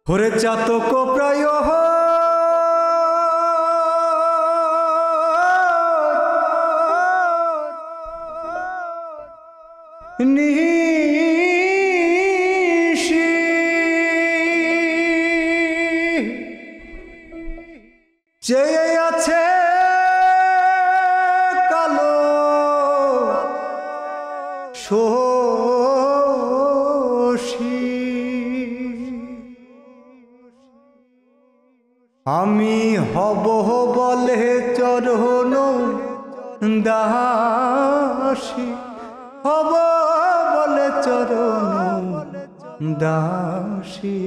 ওরে চাতক প্রায় নিশি চেয়ে আছে কালো শোষী আমি হব বলে চরণ দাসী হব বলে চরণ দাসী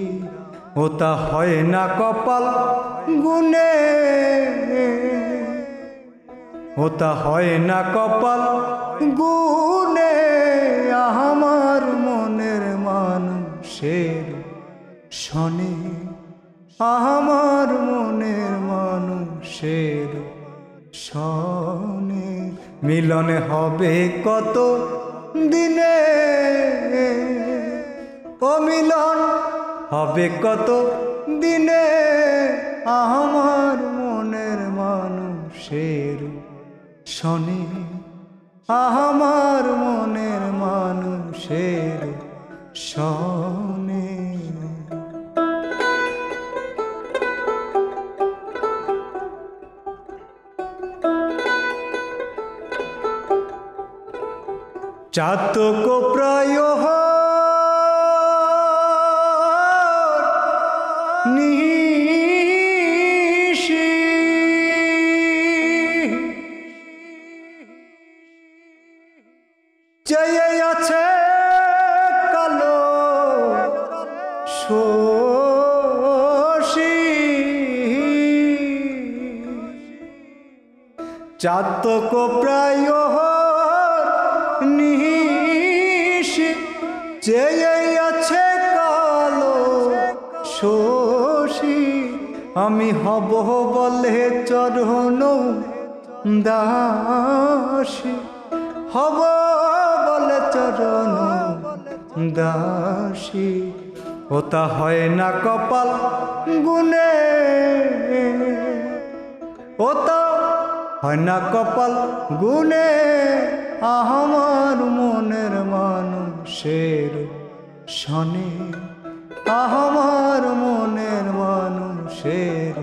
ওটা হয় না কপাল গুনে ওটা হয় না কপাল গুনে আমার মনের মানুষের শনে আমার মনের মানুষের শনে মিলনে হবে কত দিনে ও মিলন হবে কত দিনে আমার মনের মানুষের শনে আমার মনের মানুষের শনে চাতক প্রায় নিশি চেয়ে আছে কালো শোষী চাতক প্রায় নিশি চেয়ে আছে কালো শোষী আমি হব বলে চরণ দাসী হব বলে চরণ দাসী ওটা হয় না কপাল গুনে ওটা হয় না কপাল গুনে আমার মনের মানুষের শনে আমার মনের মানুষের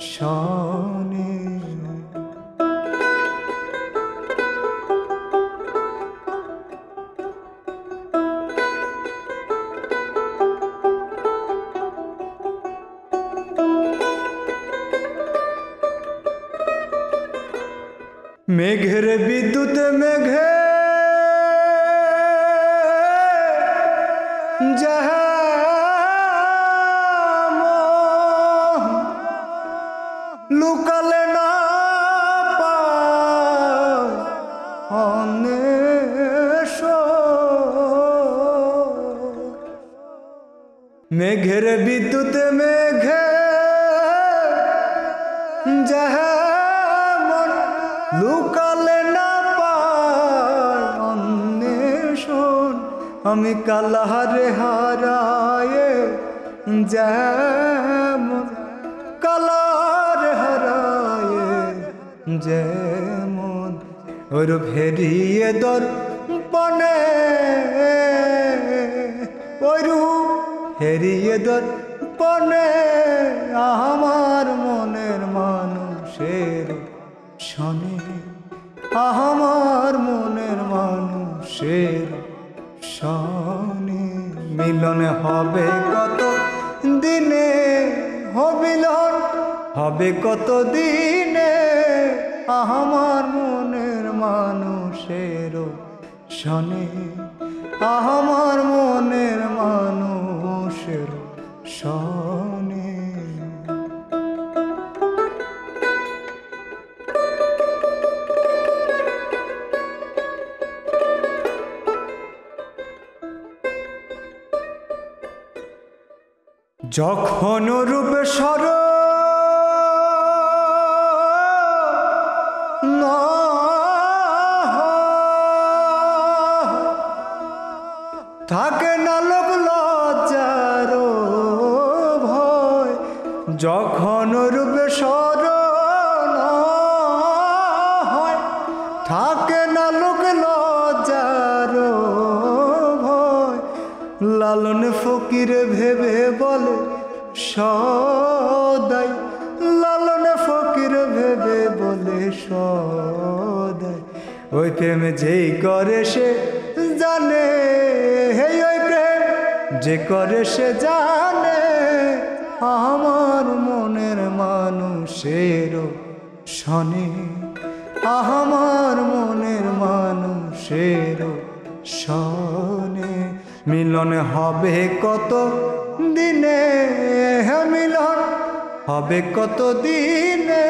শনে মেঘের বিদ্যুৎ মেঘে লুকালে না মেঘের বিদ্যুৎ মেঘে লুকালে না পায় অন্বেষণ আমি কালারে হারায়ে যেমন কালারে হারায়ে যেমন ওর ভেরিয়ে দর্পণে ওরু হেরিয়ে দর্পণে আমার মনের মানুষের শনে আমার মনের মানুষের শনে মিলনে হবে কত দিনে মিলন হবে কত দিনে আমার মনের মানুষের শনে আমার মনের মানুষের শনে যখন রূপে সর থাকে না লোক লজ্জার যখন রূপে স্মরণ হয়, থাকে না লোক লজ্জার ভয়। লালন ফকির ভেবে বলে সদাই, লালন ফকির ভেবে বলে সদাই, ওই প্রেম যেই করে সে জানে, ওই প্রেম যে করে সে জানে, আমার মনের মানুষের শনে, আমার মনের মানুষের শনে। মিলন হবে কত দিনে, মিলন হবে কত দিনে,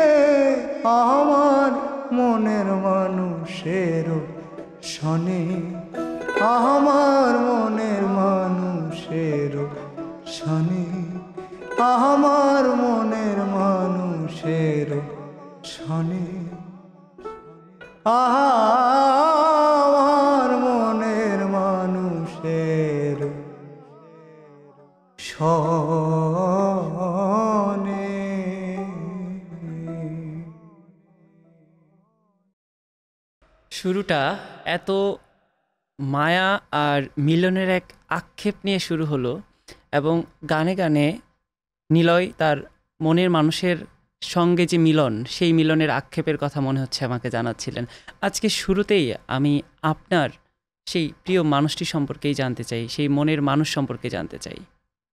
আমার মনের মানুষের শনে, আমার মনের মানুষের শনে, আমার মনের মানুষের শনে, আমার মনের মানুষের শনে। শুরুটা এত মায়া আর মিলনের এক আক্ষেপ নিয়ে শুরু হলো, এবং গানে গানে নিলয় তার মনের মানুষের সঙ্গে যে মিলন, সেই মিলনের আক্ষেপের কথা মনে হচ্ছে আমাকে জানাচ্ছিলেন। আজকে শুরুতেই আমি আপনার সেই প্রিয় মানুষটি সম্পর্কেই জানতে চাই, সেই মনের মানুষ সম্পর্কে জানতে চাই।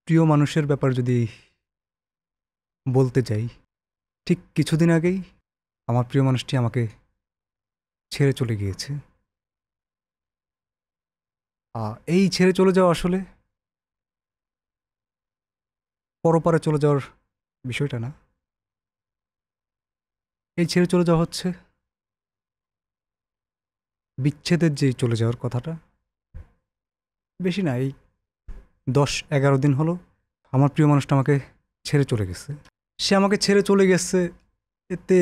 প্রিয় মানুষের ব্যাপার যদি বলতে চাই, ঠিক কিছুদিন আগেই আমার প্রিয় মানুষটি আমাকে ছেড়ে চলে গিয়েছে। এই ছেড়ে চলে যাওয়া আসলে পরপারে চলে যাওয়ার বিষয়টা না, এই ছেড়ে চলে যাওয়া হচ্ছে বিচ্ছেদের যে চলে যাওয়ার কথাটা। বেশি না, এই 10-11 দিন হলো আমার প্রিয় মানুষটা আমাকে ছেড়ে চলে গেছে। সে আমাকে ছেড়ে চলে গেছে, এতে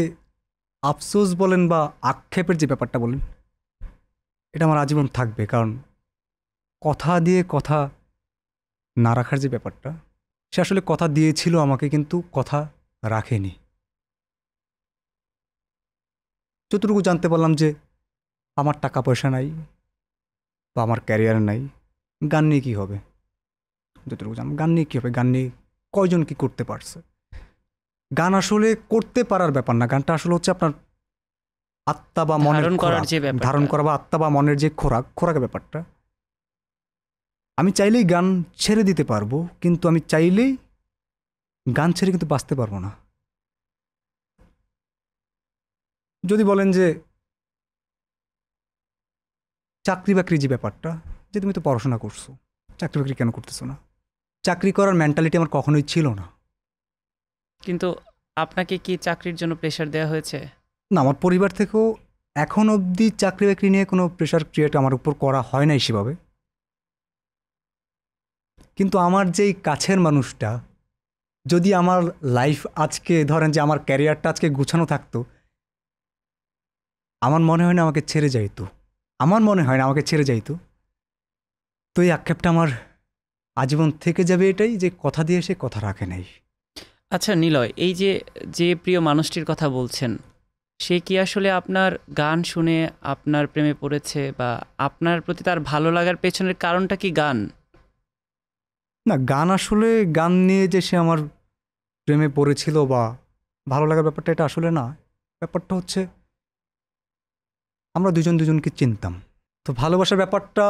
আফসোস বলেন বা আক্ষেপের যে ব্যাপারটা বলেন, এটা আমার আজীবন থাকবে। কারণ কথা দিয়ে কথা না রাখার যে ব্যাপারটা, সে আসলে কথা দিয়েছিল আমাকে, কিন্তু কথা রাখেনি। যতটুকু জানতে পারলাম যে আমার টাকা পয়সা নাই বা আমার ক্যারিয়ার নাই, গান নিয়ে কী হবে, যতটুকু জানলাম গান নিয়ে কী হবে, গান নিয়ে কয়জন কী করতে পারছে। গান আসলে করতে পারার ব্যাপার না, গানটা আসলে হচ্ছে আপনার আত্মা বা মনের ধারণ করা, বা আত্মা বা মনের যে খোরাকের ব্যাপারটা। আমি চাইলেই গান ছেড়ে দিতে পারবো, কিন্তু আমি চাইলেই গান ছেড়ে কিন্তু বাঁচতে পারবো না। যদি বলেন যে চাকরি বাকরি যে ব্যাপারটা, যে তুমি তো পড়াশোনা করছো, চাকরি বাকরি কেন করতেছো না? চাকরি করার মেন্টালিটি আমার কখনোই ছিল না। কিন্তু আপনাকে কি চাকরির জন্য প্রেশার দেওয়া হয়েছে? না, আমার পরিবার থেকেও এখন অবধি চাকরি বাকরি নিয়ে কোনো প্রেশার ক্রিয়েট আমার উপর করা হয় নাই সেভাবে। কিন্তু আমার যেই কাছের মানুষটা, যদি আমার লাইফ আজকে ধরেন যে আমার ক্যারিয়ারটা আজকে গুছানো থাকতো, আমার মনে হয় না আমাকে ছেড়ে যাইতো, আমার মনে হয় না আমাকে ছেড়ে যাইতো। তো এই আক্ষেপটা আমার আজীবন থেকে যাবে, এটাই যে কথা দিয়ে সে কথা রাখে নাই। আচ্ছা নিলয়, এই যে যে প্রিয় মানুষটির কথা বলছেন, সে কি আসলে আপনার গান শুনে আপনার প্রেমে পড়েছে, বা আপনার প্রতি তার ভালো লাগার পেছনের কারণটা কি গান? না, গান আসলে গান নিয়ে যে সে আমার প্রেমে পড়েছিল বা ভালো লাগার ব্যাপারটা, এটা আসলে না। ব্যাপারটা হচ্ছে আমরা দুজন দুজনকে চিনতাম। তো ভালোবাসার ব্যাপারটা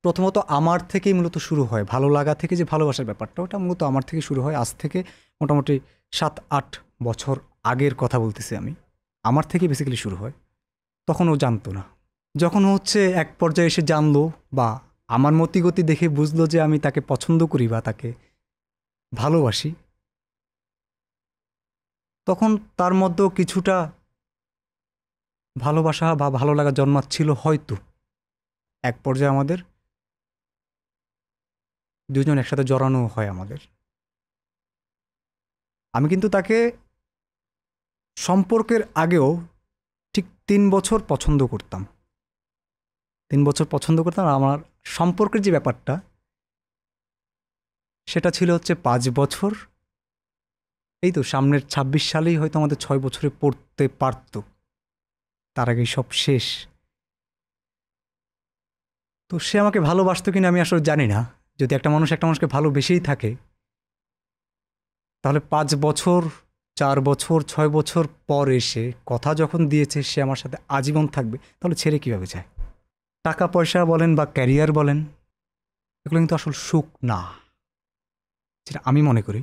প্রথমত আমার থেকেই মূলত শুরু হয়। ভালো লাগা থেকে যে ভালোবাসার ব্যাপারটা, ওটা মূলত আমার থেকে শুরু হয়। আজ থেকে মোটামুটি 7-8 বছর আগের কথা বলতেছি আমি। আমার থেকেই বেসিক্যালি শুরু হয়। তখন ও জানতো না। যখন হচ্ছে এক পর্যায়ে এসে জানলো, বা আমার মতিগতি দেখে বুঝলো যে আমি তাকে পছন্দ করি বা তাকে ভালোবাসি, তখন তার মধ্যেও কিছুটা ভালোবাসা বা ভালো লাগা জন্মাচ্ছিল হয়তো। এক পর্যায়ে আমাদের দুজন একসাথে জড়ানো হয় আমাদের। আমি কিন্তু তাকে সম্পর্কের আগেও ঠিক 3 বছর পছন্দ করতাম। 3 বছর পছন্দ করতাম। আমার সম্পর্কের যে ব্যাপারটা, সেটা ছিল হচ্ছে 5 বছর। এই তো সামনের ২৬ সালেই হয়তো আমাদের ৬ বছরে পড়তে পারতো, তার আগেই সব শেষ। তো সে আমাকে ভালোবাসতো কিনা আমি আসলে জানি না। যদি একটা মানুষ একটা মানুষকে ভালোবেসেই থাকে, তাহলে ৫ বছর, ৪ বছর, ৬ বছর পর এসে কথা যখন দিয়েছে সে আমার সাথে আজীবন থাকবে, তাহলে ছেড়ে কীভাবে যায়? টাকা পয়সা বলেন বা ক্যারিয়ার বলেন, এগুলো কিন্তু আসল সুখ না, যেটা আমি মনে করি।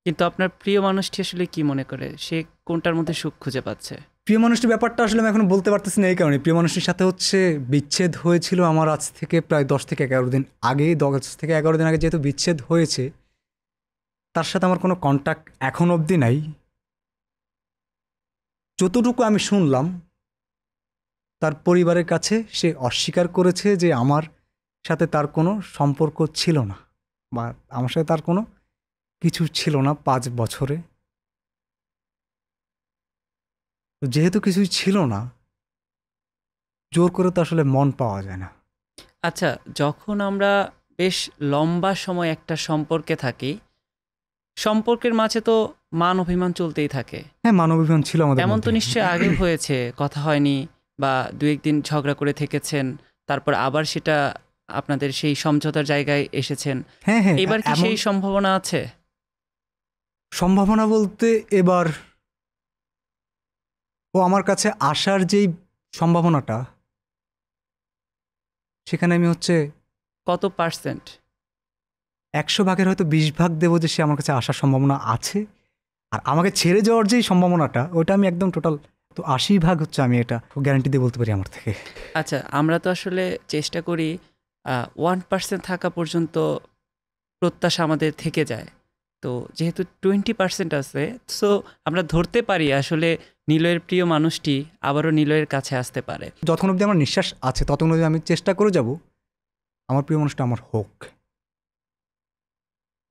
কিন্তু আপনার প্রিয় মানুষটি আসলে কি মনে করে? সে কোনটার মধ্যে সুখ খুঁজে পাচ্ছে? প্রিয় মানুষটির ব্যাপারটা আসলে আমি এখনো বলতে পারতেছি না এই কারণে, প্রিয় মানুষটির সাথে হচ্ছে বিচ্ছেদ হয়েছিল আমার আজ থেকে প্রায় ১০ থেকে ১১ দিন আগে। ১০ থেকে ১১ দিন আগে যেহেতু বিচ্ছেদ হয়েছে, তার সাথে আমার কোনো কন্ট্যাক্ট এখন অবধি নাই। যতটুকু আমি শুনলাম, তার পরিবারের কাছে সে অস্বীকার করেছে যে আমার সাথে তার কোনো সম্পর্ক ছিল না, বা আমার সাথে তার কোনো কিছু ছিল না ৫ বছরে। তো যেহেতু কিছুই ছিল না, জোর করে তো আসলে মন পাওয়া যায় না। আচ্ছা, যখন আমরা বেশ লম্বা সময় একটা সম্পর্কে থাকি, সম্পর্কের মাঝে তো মান অভিমান চলতেই থাকে। হ্যাঁ, মানবাভিমান ছিল আমাদের এমন তো মধ্যে। নিশ্চয়ই আগেও হয়েছে, কথা হয়নি বা ২-১ দিন ঝগড়া করে থেকেছেন, তারপর আবার সেটা আপনাদের সেই সমঝোতার জায়গায় এসেছেন। হ্যাঁ হ্যাঁ, এবার কি এমন সেই সম্ভাবনা আছে? সম্ভাবনা বলতে এবার ও আমার কাছে আসার যেই সম্ভাবনাটা, সেখানে আমি হচ্ছে কত পার্সেন্ট? ১০০ ভাগের হয়তো ২০ ভাগ দেবো যে সে আমার কাছে আসার সম্ভাবনা আছে। আর আমাকে ছেড়ে যাওয়ার যেই সম্ভাবনাটা, ওটা আমি একদম টোটাল তো ৮০ ভাগ হচ্ছে, আমি এটা গ্যারান্টি দিয়ে বলতে পারি আমার থেকে। আচ্ছা, আমরা তো আসলে চেষ্টা করি 1% থাকা পর্যন্ত প্রত্যাশা আমাদের থেকে যায়। তো যেহেতু 20% আছে, সো আমরা ধরতে পারি আসলে নিলয়ের প্রিয় মানুষটি আবারও নিলয়ের কাছে আসতে পারে। যতক্ষণ অবধি আমার নিঃশ্বাস আছে ততক্ষণ অবধি আমি চেষ্টা করে যাব আমার প্রিয় মানুষটা আমার হোক,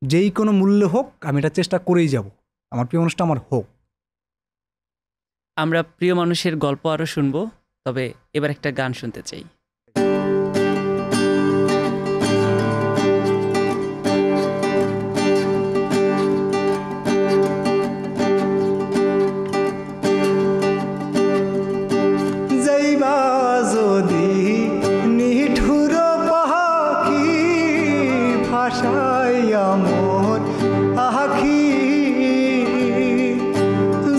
যেই কোনো মূল্যে হোক, আমি এটা চেষ্টা করেই যাব আমার প্রিয় মানুষটা আমার হোক। আমরা প্রিয় মানুষের গল্প আরও শুনবো, তবে এবার একটা গান শুনতে চাই। যাইবা যদি নিঠুর পাখি, ভাষাইয়া মোর আখি,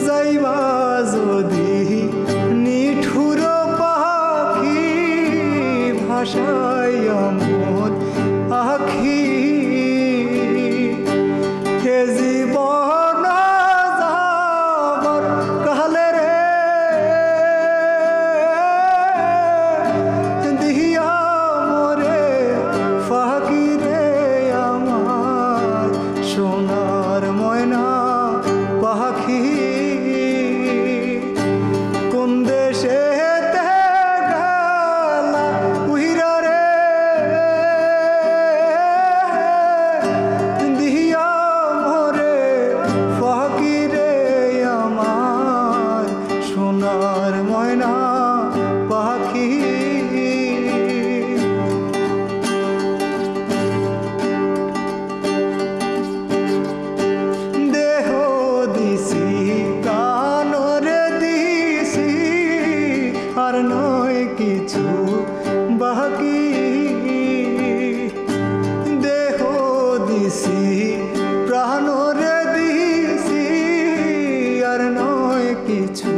যাইবা যদি নিঠুর পাখি, ভাষাইয়া মোর আখি, হে জীবন যাবার কালে রে, দিহিয়া মোরে ফাঁকি রে আমার সোনার ময়না পাখি, কোন দেশে গেলা উইরা রে, দিহিয়া মোরে ফাঁকি রে আমার সোনার ময়না পাখি। দেহ দিছি কানরে দিছি, আর নয় কিছু বাকি, দেহ দিছি প্রাণরে দিছি, আর নয় কিছু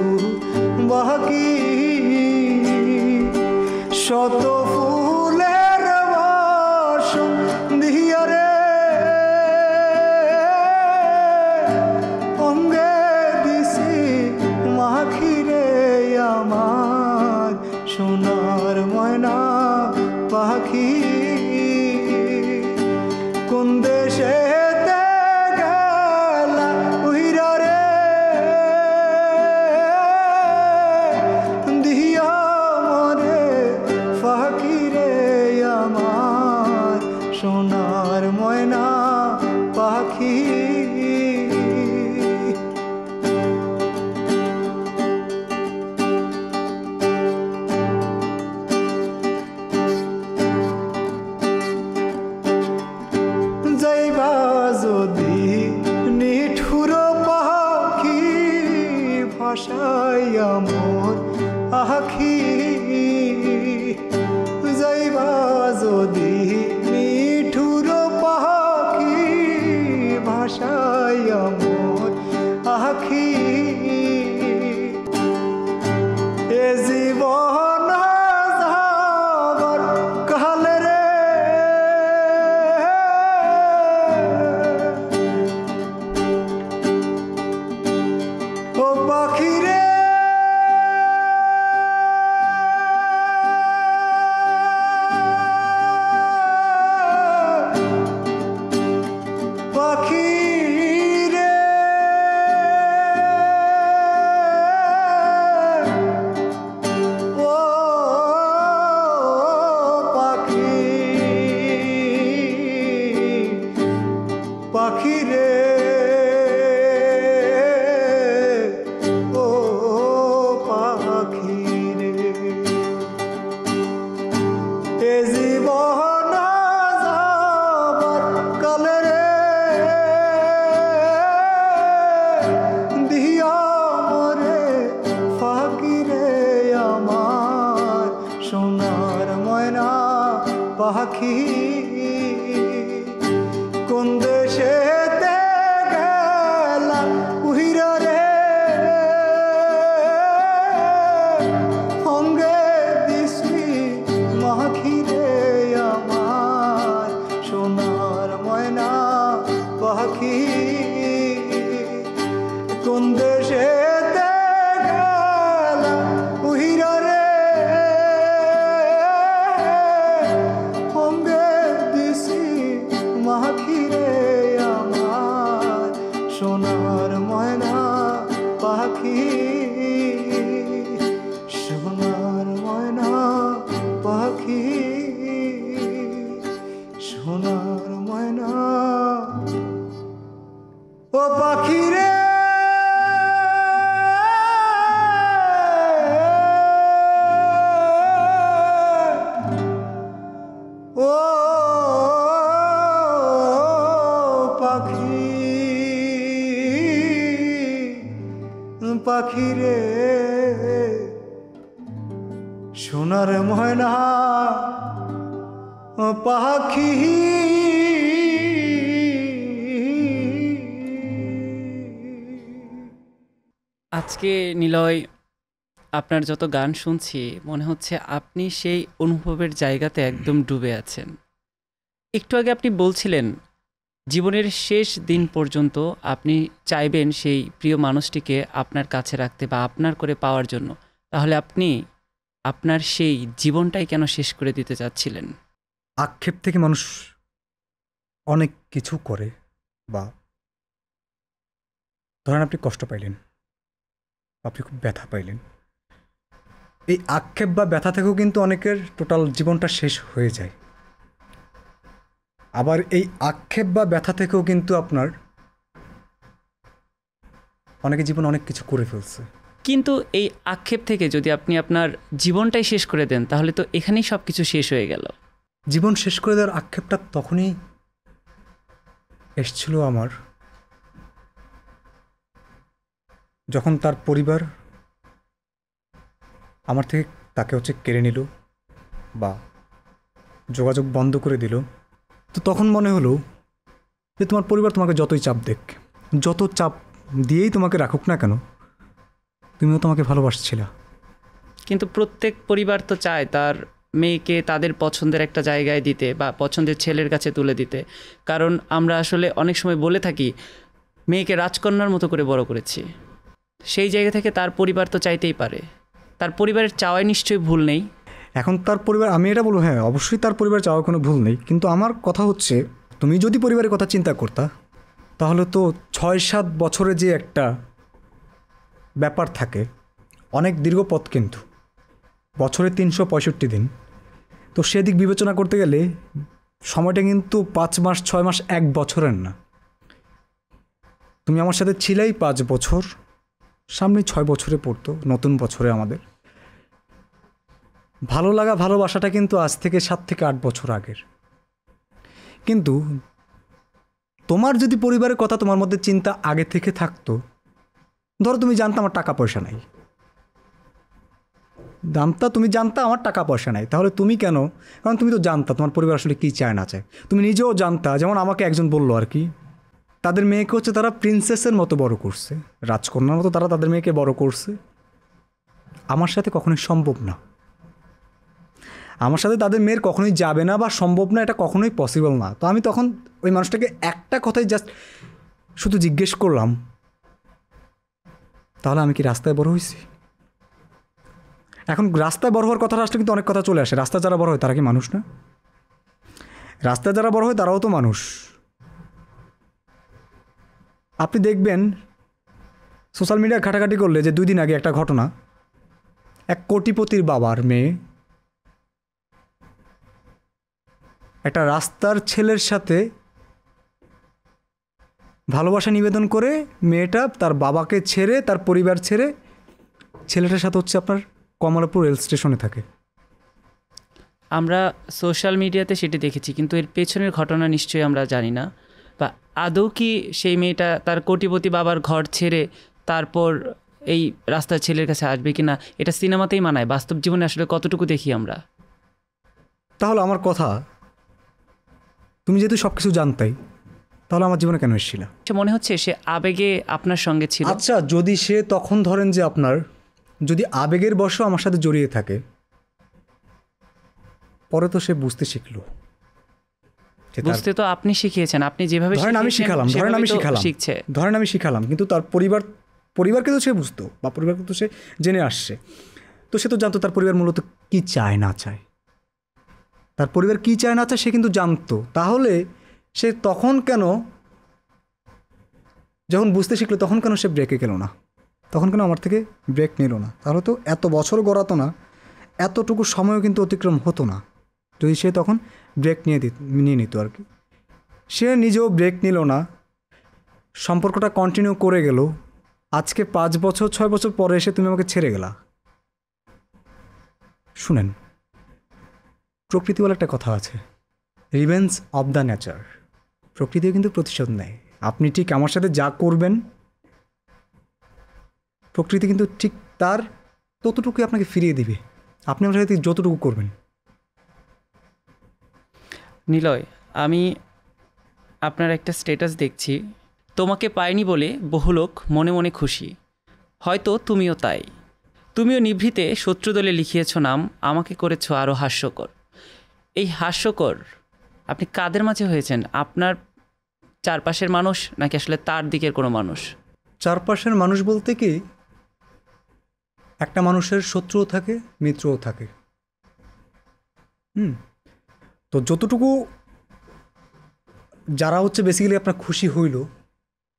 বাকি, শত ফুলের বাসন দিয়া রে, অঙ্গে দিছি মাখি রে আমার সোনার ময়না পাখি, কোন দেশে গেলা উইরা রে, দিহিয়া মোরে ফাঁকি আখি যাইবা যদি মিঠুর পাখি ভাষায় আমার আখি এ জীবন যাবার কালে রে ও পাখি রে পাখি রে ও পাখি পাখি রে ও পাখি রে এ জীবন যাবার কালে রে দিয়া মরে ফাঁকি রে আমার সোনার ময়না পাখি কোন দেশেতে গেলা উহিরা রে সঙ্গে দিছি মাখি রে আমার সোনার ময়না পাখি কোন দেশেতে গেলা উহিরা রে সঙ্গে দিছি মাখি রে আমার সোনার ময়না পাখি সোনার ময়না পাখি সোনার ময়না ও পাখি রে ও পাখি পাখি রে সোনার ময়না পাখি আজকে নিলয়, আপনার যত গান শুনছি মনে হচ্ছে আপনি সেই অনুভবের জায়গাতে একদম ডুবে আছেন। একটু আগে আপনি বলছিলেন জীবনের শেষ দিন পর্যন্ত আপনি চাইবেন সেই প্রিয় মানুষটিকে আপনার কাছে রাখতে বা আপনার করে পাওয়ার জন্য। তাহলে আপনি আপনার সেই জীবনটাই কেন শেষ করে দিতে চাচ্ছিলেন? আক্ষেপ থেকে মানুষ অনেক কিছু করে, বা ধরেন আপনি কষ্ট পাইলেন, আপনি খুব ব্যথা পাইলেন, এই আক্ষেপ বা ব্যথা থেকেও কিন্তু অনেকের টোটাল জীবনটা শেষ হয়ে যায়। আবার এই আক্ষেপ বা ব্যথা থেকেও কিন্তু আপনার অনেকে জীবন অনেক কিছু করে ফেলছে। কিন্তু এই আক্ষেপ থেকে যদি আপনি আপনার জীবনটাই শেষ করে দেন তাহলে তো এখানেই সব কিছু শেষ হয়ে গেল। জীবন শেষ করে দেওয়ার আক্ষেপটা তখনই এসছিল আমার, যখন তার পরিবার আমার থেকে তাকে কেড়ে নিল বা যোগাযোগ বন্ধ করে দিল। তো তখন মনে হলো যে তোমার পরিবার তোমাকে যতই চাপ দেখ, যত চাপ দিয়েই তোমাকে রাখুক না কেন, তুমিও তোমাকে ভালোবাসছিলা। কিন্তু প্রত্যেক পরিবার তো চায় তার মেয়েকে তাদের পছন্দের একটা জায়গায় দিতে বা পছন্দের ছেলের কাছে তুলে দিতে। কারণ আমরা আসলে অনেক সময় বলে থাকি মেয়েকে রাজকন্যার মতো করে বড় করেছি। সেই জায়গা থেকে তার পরিবার তো চাইতেই পারে, তার পরিবারের চাওয়ায় নিশ্চয়ই ভুল নেই। এখন তার পরিবার, আমি এটা বলবো হ্যাঁ অবশ্যই তার পরিবার চাওয়ার কোনো ভুল নেই, কিন্তু আমার কথা হচ্ছে তুমি যদি পরিবারের কথা চিন্তা করতা তাহলে তো 6-7 বছরে যে একটা ব্যাপার থাকে, অনেক দীর্ঘ পথ, কিন্তু বছরে 365 দিন, তো সেদিক বিবেচনা করতে গেলে সময়টা কিন্তু 5 মাস 6 মাস 1 বছরের না। তুমি আমার সাথে ছিলেই 5 বছর, সামনে 6 বছরে পড়তো, নতুন বছরে আমাদের ভালো লাগা ভালোবাসাটা কিন্তু আজ থেকে 7 থেকে 8 বছর আগের। কিন্তু তোমার যদি পরিবারের কথা তোমার মধ্যে চিন্তা আগে থেকে থাকতো, ধরো তুমি জানতো আমার টাকা পয়সা নাই, জানতা, তুমি জানতা আমার টাকা পয়সা নাই, তাহলে তুমি কেন? কারণ তুমি তো জানতা তোমার পরিবার আসলে কী চায় না চায়। তুমি নিজেও জানতা, যেমন আমাকে একজন বললো আর কি, তাদের মেয়েকে হচ্ছে তারা প্রিন্সেসের মতো বড় করছে, রাজকন্যার মতো তারা তাদের মেয়েকে বড় করছে। আমার সাথে কখনোই সম্ভব না, আমার সাথে তাদের মেয়ের কখনোই যাবে না বা সম্ভব না, এটা কখনোই পসিবল না। তো আমি তখন ওই মানুষটাকে একটা কথাই জাস্ট শুধু জিজ্ঞেস করলাম, তাহলে আমি কি রাস্তায় বড় হয়েছি? এখন রাস্তায় বড় হওয়ার কথাটা আসলে কিন্তু অনেক কথা চলে আসে। রাস্তায় যারা বড় হয় তারা কি মানুষ না? রাস্তায় যারা বড় হয় তারাও তো মানুষ। আপনি দেখবেন সোশ্যাল মিডিয়া ঘাটাঘাটি করলে যে 2 দিন আগে একটা ঘটনা, এক কোটিপতির বাবার মেয়ে একটা রাস্তার ছেলের সাথে ভালোবাসা নিবেদন করে মেয়েটা তার বাবাকে ছেড়ে, তার পরিবার ছেড়ে ছেলেটার সাথে হচ্ছে আপনার কমলাপুর রেল স্টেশনে থাকে। আমরা সোশ্যাল মিডিয়াতে সেটি দেখেছি, কিন্তু এর পেছনের ঘটনা নিশ্চয়ই আমরা জানি না। বা আদৌ কি সেই মেয়েটা তার কোটিপতি বাবার ঘর ছেড়ে তারপর এই রাস্তার ছেলের কাছে আসবে কি না, এটা সিনেমাতেই মানায়, বাস্তব জীবনে আসলে কতটুকু দেখি আমরা? তাহলে আমার কথা, তুমি যেহেতু সব কিছু জানতাই, তাহলে আমার জীবনে কেন এসেছিল? মনে হচ্ছে সে আবেগে আপনার সঙ্গে ছিল। আচ্ছা, যদি সে তখন ধরেন যে আপনার যদি আবেগের বশে আমার সাথে জড়িয়ে থাকে, পরে তো সে বুঝতে শিখলো। বুঝতে তো আপনি শিখিয়েছেন, আপনি যেভাবে ধরেন আমি শিখালাম, শিখছে। ধরেন আমি শিখালাম, কিন্তু তার পরিবারকে তো সে বুঝতো, বা পরিবারকে তো সে জেনে আসছে। তো সে তো জানতো তার পরিবার মূলত কী চায় না চায়, তার পরিবার কী চায় না চায় সে কিন্তু জানতো। তাহলে সে তখন কেন, যখন বুঝতে শিখলো তখন কেন সে ব্রেকে গেল না? তখন কেন আমার থেকে ব্রেক নিল না? তাহলে তো এত বছর গড়াতো না, এতটুকু সময়ও কিন্তু অতিক্রম হতো না, যদি সে তখন ব্রেক নিয়ে নিত আর কি। সে নিজেও ব্রেক নিল না, সম্পর্কটা কন্টিনিউ করে গেল। আজকে 5 বছর 6 বছর পরে এসে তুমি আমাকে ছেড়ে গেলা। শুনেন, প্রকৃতিওয়ালা একটা কথা আছে, রিভেঞ্জ অফ দ্য নেচার। প্রকৃতিও কিন্তু প্রতিশোধ নেয়। আপনি ঠিক আমার সাথে যা করবেন, প্রকৃতি কিন্তু ঠিক তার ততটুকুই আপনাকে ফিরিয়ে দিবে, আপনি আমার সাথে যতটুকু করবেন। নিলয়, আমি আপনার একটা স্ট্যাটাস দেখছি, তোমাকে পাইনি বলে বহু লোক মনে মনে খুশি, হয়তো তুমিও তাই। তুমিও নিভৃতে শত্রুদলে লিখিয়েছ নাম, আমাকে করেছ আরও হাস্যকর। এই হাস্যকর আপনি কাদের মাঝে হয়েছেন? আপনার চারপাশের মানুষ নাকি আসলে তার দিকের কোনো মানুষ? চারপাশের মানুষ বলতে কি, একটা মানুষের শত্রুও থাকে, মিত্রও থাকে। তো যতটুকু যারা হচ্ছে বেসিক্যালি আপনার খুশি হইল,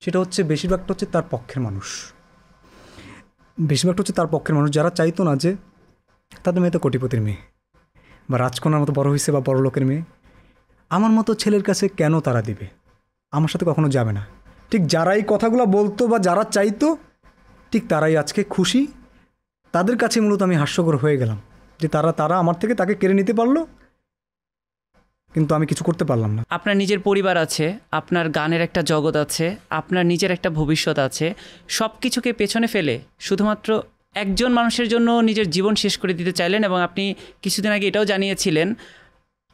সেটা হচ্ছে বেশিরভাগটা হচ্ছে তার পক্ষের মানুষ। বেশিরভাগটা হচ্ছে তার পক্ষের মানুষ, যারা চাইতো না যে তাদের মেয়ে তো কোটিপতির মেয়ে বা রাজকন্যার মতো বড় হয়েছে বা বড় লোকের মেয়ে, আমার মতো ছেলের কাছে কেন তারা দিবে, আমার সাথে কখনো যাবে না। ঠিক যারাই কথাগুলো বলতো বা যারা চাইতো, ঠিক তারাই আজকে খুশি। তাদের কাছে মূলত আমি হাস্যকর হয়ে গেলাম, যে তারা আমার থেকে তাকে কেড়ে নিতে পারলো, কিন্তু আমি কিছু করতে পারলাম না। আপনার নিজের পরিবার আছে, আপনার গানের একটা জগৎ আছে, আপনার নিজের একটা ভবিষ্যৎ আছে, সব কিছুকে পেছনে ফেলে শুধুমাত্র একজন মানুষের জন্য নিজের জীবন শেষ করে দিতে চাইলেন। এবং আপনি কিছুদিন আগে এটাও জানিয়েছিলেন,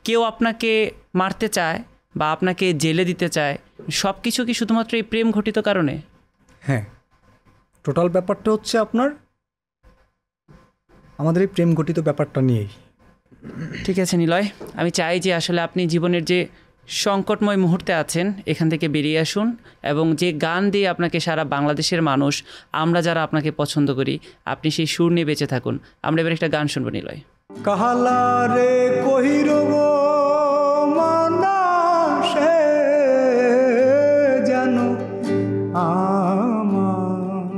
কেউ আপনাকে মারতে চায় বা আপনাকে জেলে দিতে চায়, সব কিছু কি শুধুমাত্র এই প্রেম ঘটিত কারণে? হ্যাঁ, টোটাল ব্যাপারটা হচ্ছে আপনার আমাদের এই প্রেম ঘটিত ব্যাপারটা নিয়েই। ঠিক আছে নিলয়, আমি চাই যে আসলে আপনি জীবনের যে সংকটময় মুহূর্তে আছেন এখান থেকে বেরিয়ে আসুন, এবং যে গান দিয়ে আপনাকে সারা বাংলাদেশের মানুষ, আমরা যারা আপনাকে পছন্দ করি, আপনি সেই সুর নিয়ে বেঁচে থাকুন। আমরা এবার একটা গান শুনবো নিলয়। কাহালা রে কহির গো মানসে যেন আমার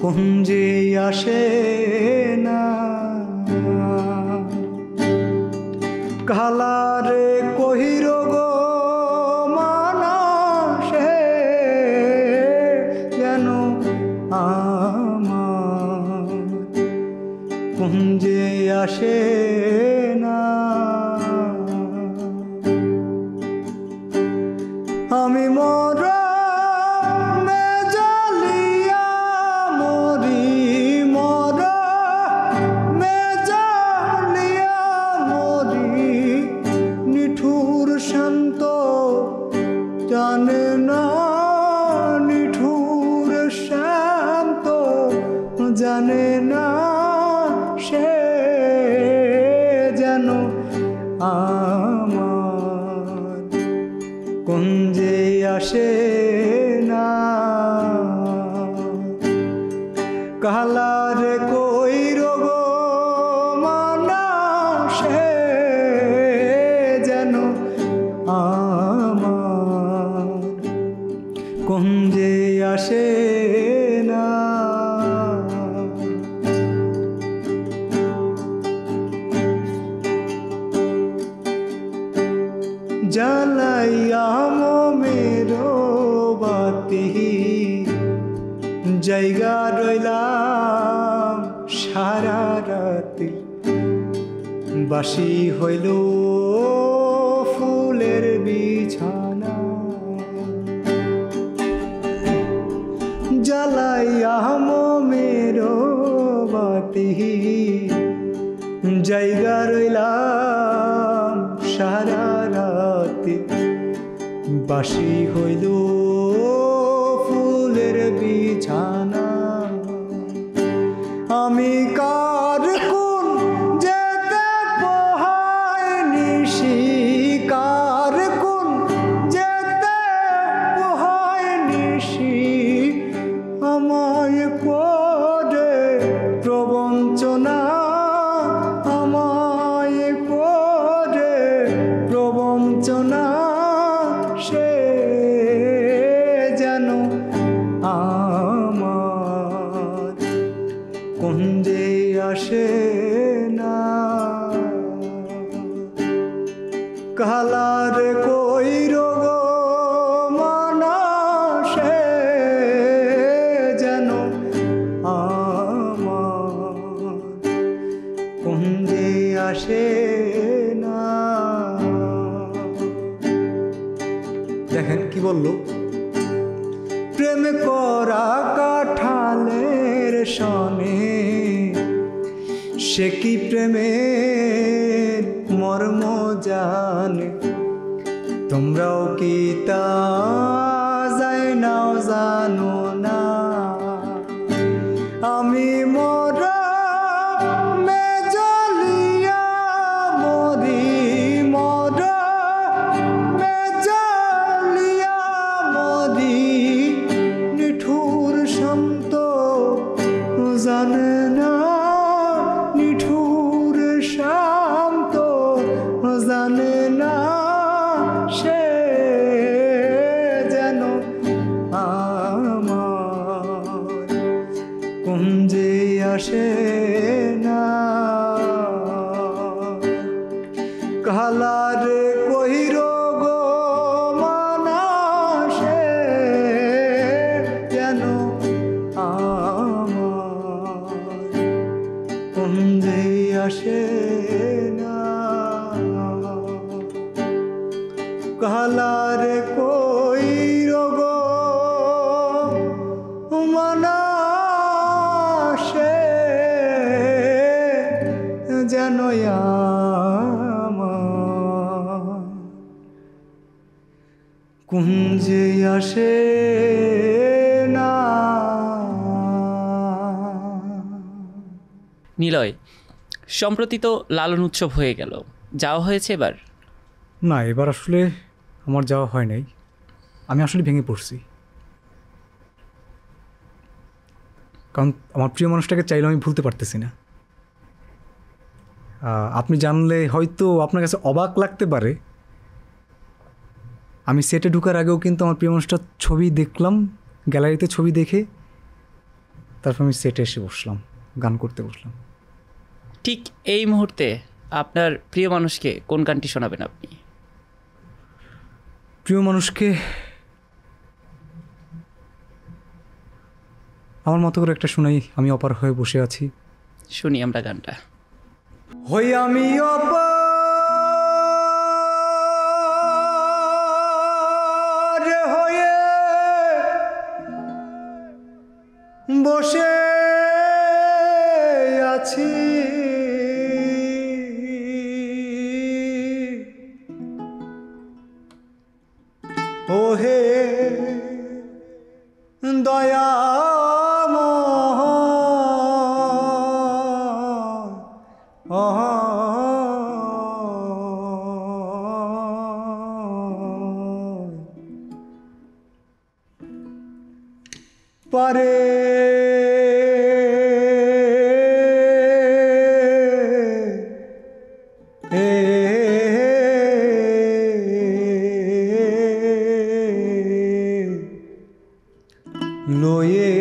কুঞ্জে আসে না, কাহালা রে কহির গো মানসে যেন আমার কুঞ্জে আসে না। আমি মরমে জ্বালিয়া মরি, মরমে না নিঠুর শান্ত জানে না সে যেন আমার কুঞ্জে আসে না কালার কই রোগ মানা সে যেন আমার কুঞ্জে আসে না জ্বালাইয়া মেরো বাতি জায়গা রইলাম সারা রাতি বাসি হইল ফুলের বিছানা জ্বালাইয়া মেরো বাতি জায়গা রইলাম সারা রাতি বাসি হইল ফুলের বিছানা আমি কার কোন যেতে পোহায় নিশি কার কোন যেতে পোহায় নিশি আমায় করে প্রবঞ্চনা আমায় করে প্রবঞ্চনা সে যেন আমার কুঞ্জে আসে না কালার কই রোগ মানা সে যেন আমার কুঞ্জে আসে না দেখেন কি বললো প্রেম করা কাঠালের সনে সে কি প্রেমের মর্ম জানে তোমরাও কি তা যায় নাও জানো না আমি মরা মে জ্বলিয়া মরি মরা মে জ্বলিয়া মরি নিঠুর শান্ত জানে না নিঠুর শান্ত জানে না সে যেন আমার কুঞ্জে আসে না কালার কহির গো মানা সে যেন আমার কুঞ্জে আসে না কালার কহির গো মানা সে যেন আমার কুঞ্জে আসে না। নিলয়, সম্প্রতি তো লালন উৎসব হয়ে গেল, যাওয়া হয়েছে এবার? না, এবার আসলে আমার যাওয়া হয় নাই। আমি আসলে ভেঙে পড়ছি, কারণ আমার প্রিয় মানুষটাকে চাইলেও আমি ভুলতে পারতেছি না। আপনি জানলে হয়তো আপনার কাছে অবাক লাগতে পারে, আমি সেটে ঢুকার আগেও কিন্তু আমার প্রিয় মানুষটার ছবি দেখলাম, গ্যালারিতে ছবি দেখে তারপর আমি সেটে এসে বসলাম, গান করতে বসলাম। ঠিক এই মুহূর্তে আপনার প্রিয় মানুষকে কোন গানটি শোনাবেন আপনি? প্রিয় মানুষকে আমার মতো করে একটা শোনাই, আমি অপার হয়ে বসে আছি। শুনি আমরা গানটা। হই আমি অপার হয়ে বসে আছি, ওহে পারে লয়ে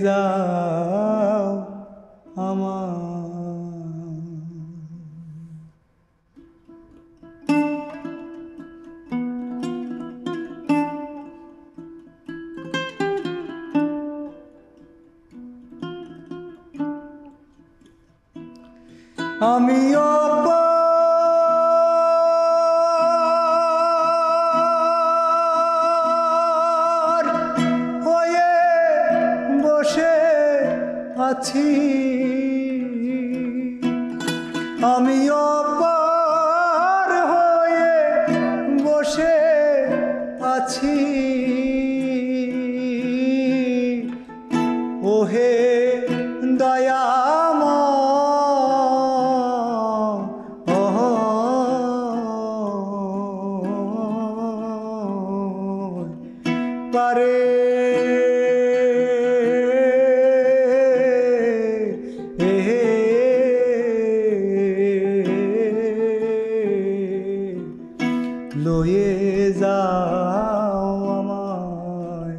যাও আমার। আমিও পার হয়ে বসে আছি, আমিও পার হয়ে বসে আছি, ওহে পারে লয়ে যাও আমায়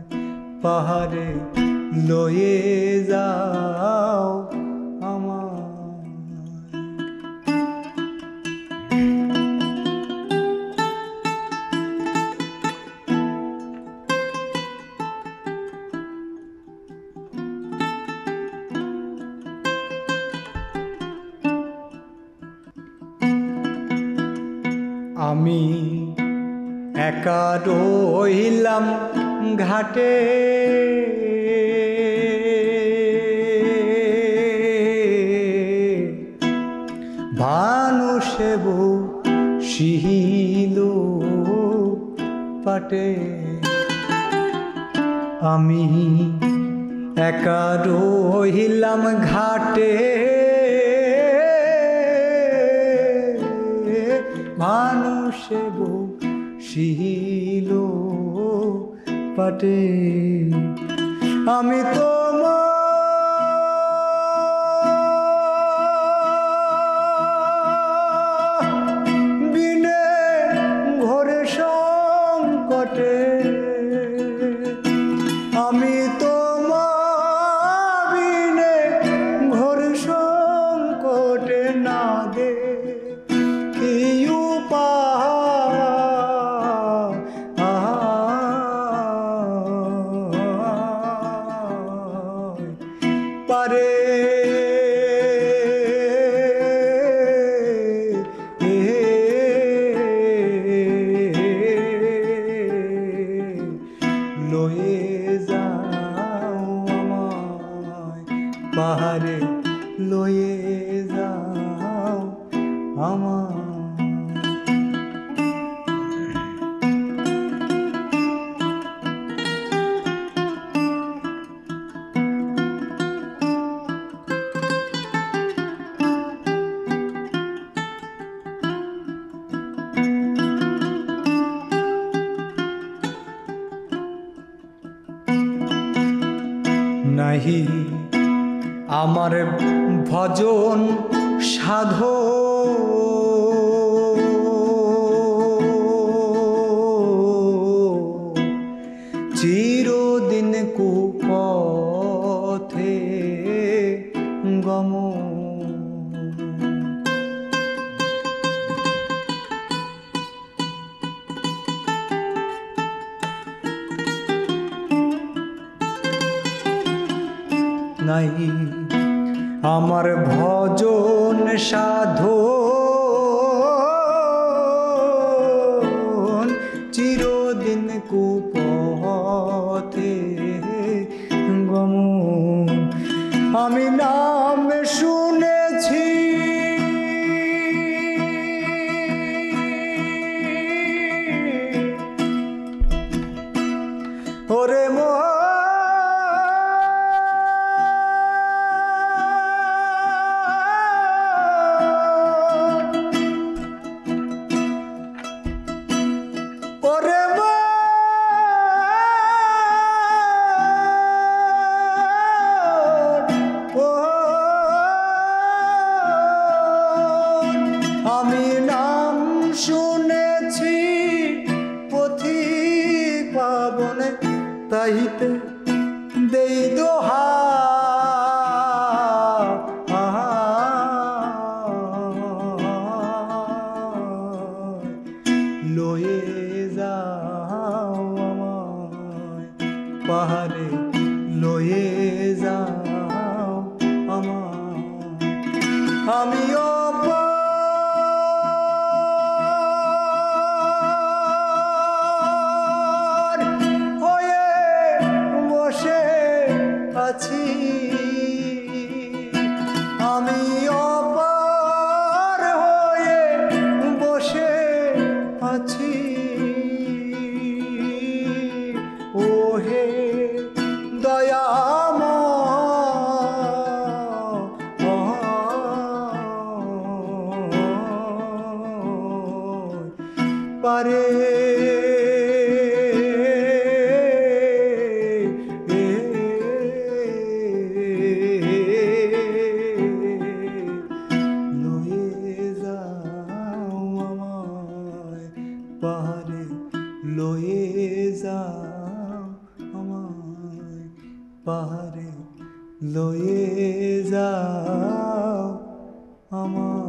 পাহাড়ে, লয়ে যাও আমায়। আমি একা রইলাম ঘাটে, ভানুষে বসিল পাটে, আমি একা রইলাম ঘাটে, মানুষে বসিল পাটে, আমি বিনে ঘরে সংকটে, আমি বিনে ঘরে সংকটে না দে কি পারে লয়ে যাও আমায় পাহাড়ে, লয়ে যাও আমায়। নাহি আমার ভজন সাধো, চিরদিন কুপথে গমন, নাই আমার ভজন সাধন, চিরদিন কুপথে গমন, আমি নাম শুনেছি ওরে চাহিতে দেই দোহা লয়ে যাও আমায় পাহাড়ে লয়ে যাও আমায় আমিও পার হয়ে বসে আছি আমিও পার হয়ে বসে আছি ওহে দয়াময় পারে লয়ে যাও আমায় পাহাড়ে লয়ে যাও আমায় পাহাড়ে লয়ে যাও আমায়।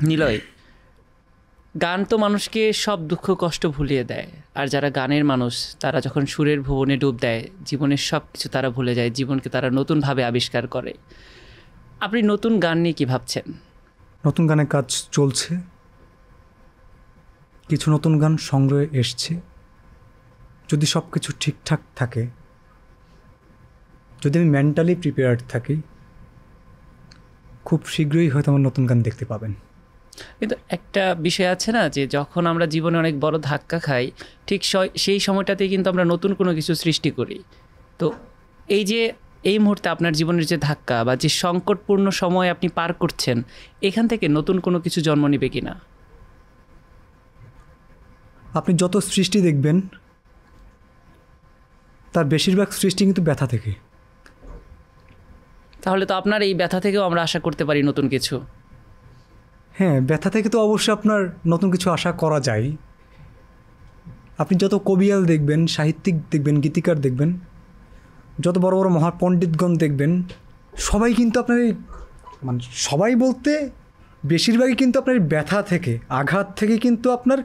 নিলয়, গান তো মানুষকে সব দুঃখ কষ্ট ভুলিয়ে দেয়, আর যারা গানের মানুষ তারা যখন সুরের ভুবনে ডুব দেয় জীবনের সব কিছু তারা ভুলে যায়, জীবনকে তারা নতুনভাবে আবিষ্কার করে। আপনি নতুন গান নিয়ে কী ভাবছেন? নতুন গানের কাজ চলছে, কিছু নতুন গান সংগ্রহে এসছে। যদি সব কিছু ঠিকঠাক থাকে, যদি আমি মেন্টালি প্রিপেয়ার্ড থাকি, খুব শীঘ্রই হয়তো আমার নতুন গান দেখতে পাবেন। কিন্তু একটা বিষয় আছে না, যে যখন আমরা জীবনে অনেক বড় ধাক্কা খাই, ঠিক সেই সময়টাতে কিন্তু আমরা নতুন কোনো কিছু সৃষ্টি করি। তো এই যে এই মুহূর্তে আপনার জীবনের যে ধাক্কা বা যে সংকটপূর্ণ সময় আপনি পার করছেন, এখান থেকে নতুন কোনো কিছু জন্ম নেবে কিনা? আপনি যত সৃষ্টি দেখবেন তার বেশিরভাগ সৃষ্টি কিন্তু ব্যথা থেকে। তাহলে তো আপনার এই ব্যথা থেকেও আমরা আশা করতে পারি নতুন কিছু। হ্যাঁ, ব্যথা থেকে তো অবশ্যই আপনার নতুন কিছু আশা করা যায়। আপনি যত কবিয়াল দেখবেন, সাহিত্যিক দেখবেন, গীতিকার দেখবেন, যত বড় বড় মহাপণ্ডিতগণ দেখবেন, সবাই কিন্তু আপনার এই মানে সবাই বলতে বেশিরভাগই কিন্তু আপনার এই ব্যথা থেকে, আঘাত থেকে কিন্তু আপনার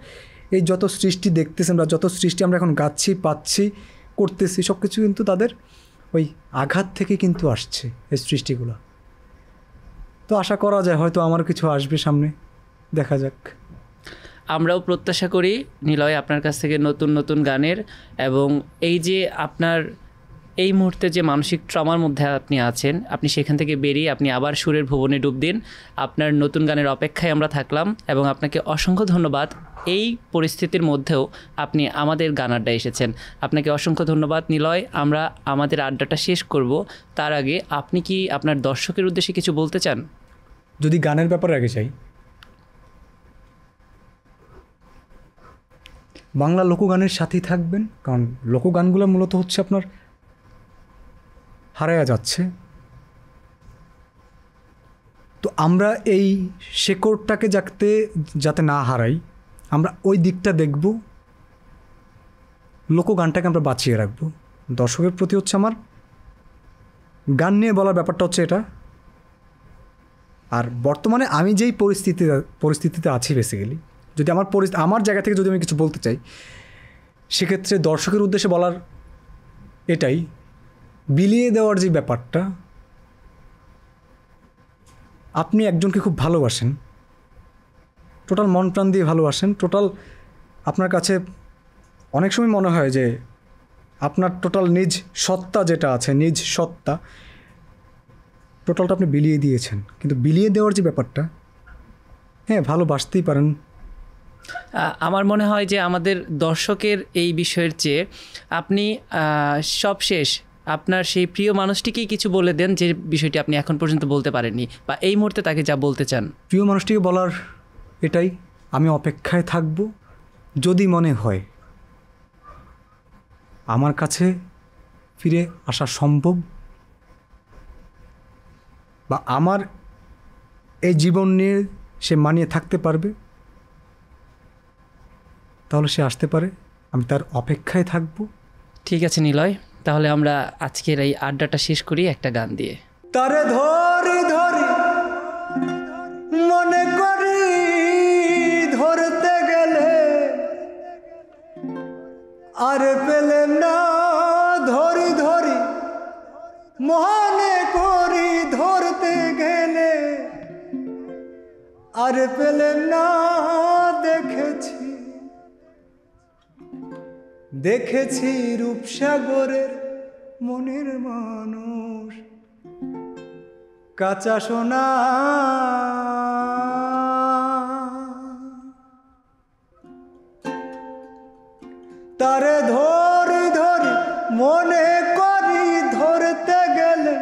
এই যত সৃষ্টি দেখতেছেন বা যত সৃষ্টি আমরা এখন গাচ্ছি, পাচ্ছি, করতেছি, সব কিছু কিন্তু তাদের ওই আঘাত থেকে কিন্তু আসছে এই সৃষ্টিগুলো। তো আশা করা যায় হয়তো আমার কিছু আসবে সামনে, দেখা যাক। আমরাও প্রত্যাশা করি নিলয় আপনার কাছ থেকে নতুন নতুন গানের, এবং এই যে আপনার এই মুহূর্তে যে মানসিক ট্রমার মধ্যে আপনি আছেন, আপনি সেখান থেকে বেরিয়ে আপনি আবার সুরের ভুবনে ডুব দিন। আপনার নতুন গানের অপেক্ষায় আমরা থাকলাম, এবং আপনাকে অসংখ্য ধন্যবাদ। এই পরিস্থিতির মধ্যেও আপনি আমাদের গান আড্ডায় এসেছেন, আপনাকে অসংখ্য ধন্যবাদ নিলয়। আমরা আমাদের আড্ডাটা শেষ করব, তার আগে আপনি কি আপনার দর্শকের উদ্দেশ্যে কিছু বলতে চান? যদি গানের ব্যাপারে আগে চাই, বাংলা লোকগানের সাথেই থাকবেন, কারণ লোকগানগুলো মূলত হচ্ছে আপনার হারায়া যাচ্ছে। তো আমরা এই শেকড়টাকে যাতে না হারাই, আমরা ওই দিকটা দেখব, লোকগানটাকে আমরা বাঁচিয়ে রাখব। দর্শকের প্রতি হচ্ছে আমার গান নিয়ে বলার ব্যাপারটা হচ্ছে এটা। আর বর্তমানে আমি যেই পরিস্থিতিতে আছি, বেসিক্যালি যদি আমার জায়গা থেকে যদি আমি কিছু বলতে চাই, সেক্ষেত্রে দর্শকের উদ্দেশ্যে বলার এটাই, বিলিয়ে দেওয়ার যে ব্যাপারটা, আপনি একজনকে খুব ভালোবাসেন, টোটাল মন প্রাণ দিয়ে ভালোবাসেন, টোটাল আপনার কাছে অনেক সময় মনে হয় যে আপনার টোটাল নিজ সত্তা যেটা আছে, নিজ সত্তা টোটালটা আপনি বিলিয়ে দিয়েছেন। কিন্তু বিলিয়ে দেওয়ার যে ব্যাপারটা, হ্যাঁ ভালোবাসতেই পারেন। আমার মনে হয় যে আমাদের দর্শকের এই বিষয়ের চেয়ে আপনি সবশেষ আপনার সেই প্রিয় মানুষটিকেই কিছু বলে দেন, যে বিষয়টি আপনি এখন পর্যন্ত বলতে পারেননি, বা এই মুহূর্তে তাকে যা বলতে চান। প্রিয় মানুষটিকে বলার এটাই, আমি অপেক্ষায় থাকব। যদি মনে হয় আমার কাছে ফিরে আসা সম্ভব, বা আমার এই জীবন নিয়ে সে মানিয়ে থাকতে পারবে, তাহলে সে আসতে পারে। আমি তার অপেক্ষায় থাকবো। ঠিক আছে নিলয়, তাহলে আমরা আজকের এই আড্ডাটা শেষ করি একটা গান দিয়ে। তারে ধরি ধরি মনে করি ধরতে গেলে আর পেলেম না, ধরি ধরি মনে করি ধরতে গেলে আর পেলেম না। দেখেছি দেখেছি রূপসাগরের মনের মানুষ, কাঁচা সোনা। তারে ধরি ধরি মনে করি ধরতে গেলে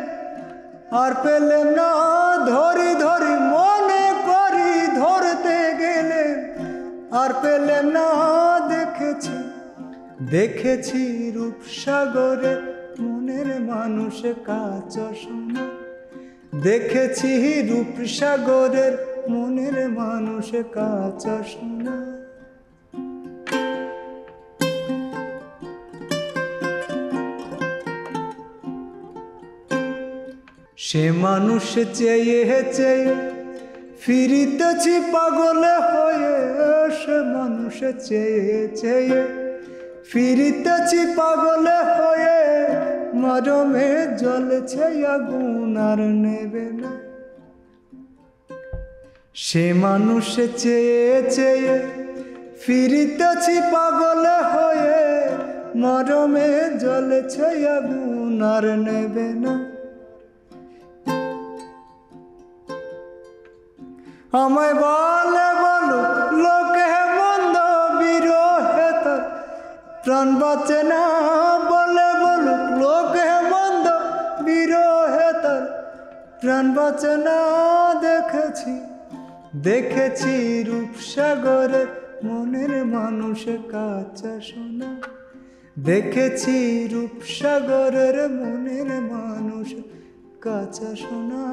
আর পেলেম না, ধরি ধরি মনে করি ধরতে গেলে আর পেলেম না। দেখেছি দেখেছি রূপসাগরের মনের মানুষ, কাঁচা সোনা। দেখেছি রূপসাগরের মনের মানুষ, কাঁচা সোনা। সে মানুষ চেয়ে চেয়ে ফিরিতেছি পাগল হয়ে, সে মানুষ চেয়ে চেয়ে ফিরিতেছি পাগল হয়ে। মরমে জ্বলছে আগুন আর নেবে না। সে মানুষ চেয়ে চেয়ে ফিরিতেছি পাগল হয়ে, মরমে জ্বলছে আগুন আর নেবে না। আমায় বলে বলো লোকে মন্দ বিরহে তার প্রাণ বাঁচে না। বলে বলো লোকে মন্দ বিরহে তার প্রাণ বাঁচে না। দেখেছি দেখেছি রূপসাগরের মনের মানুষ, কাঁচা সোনা। দেখেছি রূপসাগরের মনের মানুষ, কাঁচা সোনা।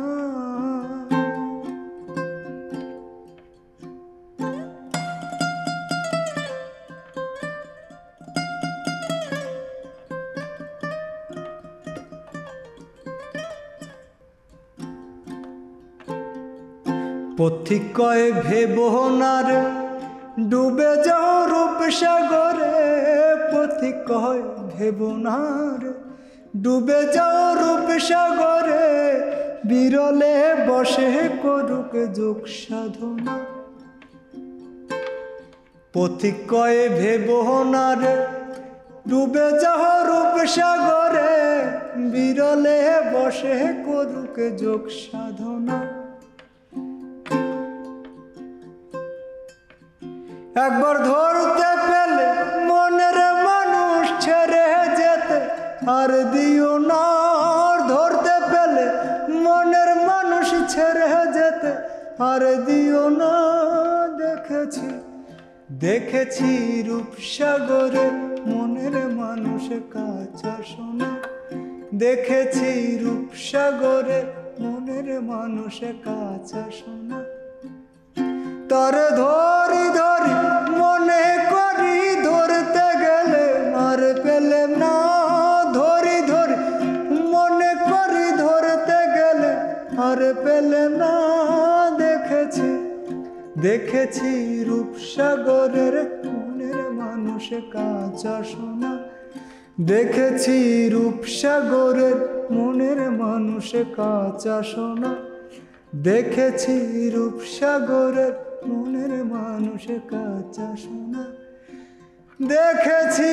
পথিক কয় ভেবো না রে ডুবে যাও রূপসাগরে। পথিক কয় ভেবো না রে ডুবে যাও রূপসাগরে। বিরলে বসে করুক যোগ সাধনা। পথিক কয় ভেবো না রে ডুবে যাও রূপসাগরে। বিরলে বসে করুক যোগ সাধনা। একবার ধরতে পেলে মনের মানুষ ছেড়ে যেতে আর দিও না। ধরতে পেলে মনের মানুষ ছেড়ে যেতে আর দিও না। দেখেছি দেখেছি রূপসাগরের মনের মানুষ, কাঁচা সোনা। দেখেছি রূপসাগরের মনের মানুষ, কাঁচা সোনা। তার ধরি ধরি মনে করি ধরতে গেলে আর পেলেম না। ধরি ধরি মনে করি ধরতে গেলে আর পেলেম না। দেখেছি দেখেছি রূপসাগরের মনের মানুষ, কাঁচা সোনা। দেখেছি রূপসাগরের মনের মানুষ, কাঁচা সোনা। দেখেছি রূপসাগরের মনের মানুষ, কাঁচা সোনা। দেখেছি